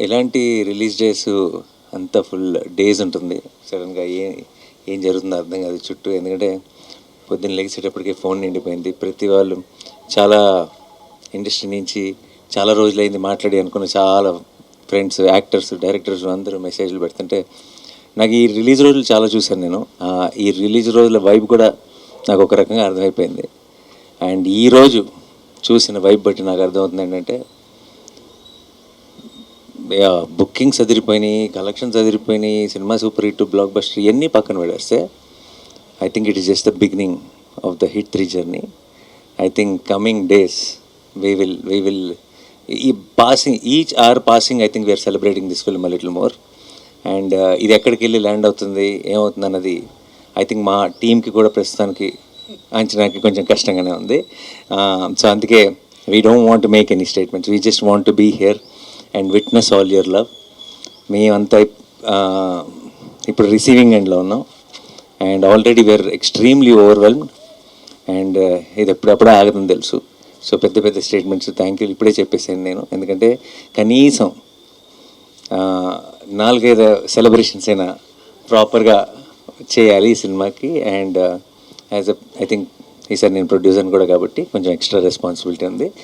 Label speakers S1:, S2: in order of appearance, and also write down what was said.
S1: ఇలాంటి release days అంతా full days ఉంటుంది. సడన్గా ఏం జరుగుతుందో అర్థం కాదు చుట్టూ. ఎందుకంటే పొద్దున్న లెగిసేటప్పటికి ఫోన్ నిండిపోయింది. ప్రతి వాళ్ళు చాలా ఇండస్ట్రీ నుంచి చాలా రోజులైంది మాట్లాడి అనుకున్న చాలా ఫ్రెండ్స్, యాక్టర్స్, డైరెక్టర్స్ అందరూ మెసేజ్లు పెడుతుంటే నాకు ఈ రిలీజ్ రోజులు చాలా చూశాను నేను. ఈ రిలీజ్ రోజుల వైబ్ కూడా నాకు ఒక రకంగా అర్థమైపోయింది. అండ్ ఈరోజు చూసిన వైబ్ బట్టి నాకు అర్థమవుతుంది ఏంటంటే బుకింగ్స్ అదిరిపోయినాయి, కలెక్షన్స్ అదిరిపోయినాయి, cinema super hit, blockbuster ఇవన్నీ పక్కన పెడేస్తే I think it is just the beginning of the hit 3 journey. I think coming days we will ఈ passing each or passing I think we are celebrating this film a little more. And ఇది ఎక్కడికి వెళ్ళి land అవుతుంది, ఏమవుతుంది అన్నది I think మా టీంకి కూడా ప్రస్తుతానికి అంచనాకి కొంచెం కష్టంగానే ఉంది. సో అందుకే we don't want to make any statements, we just want to be here and witness all your love. మేమంతా ఇప్పుడు రిసీవింగ్ ఎండ్లో ఉన్నాం and already we are extremely overwhelmed. And ఇది ఎప్పుడప్పుడే ఆగదని తెలుసు. సో పెద్ద పెద్ద స్టేట్మెంట్స్ థ్యాంక్ యూ ఇప్పుడే చెప్పేసాను నేను. ఎందుకంటే కనీసం 4-5 సెలబ్రేషన్స్ అయినా ప్రాపర్గా చేయాలి ఈ సినిమాకి. అండ్ ఐ థింక్ ఈసారి నేను ప్రొడ్యూసర్ని కూడా కాబట్టి కొంచెం ఎక్స్ట్రా రెస్పాన్సిబిలిటీ ఉంది.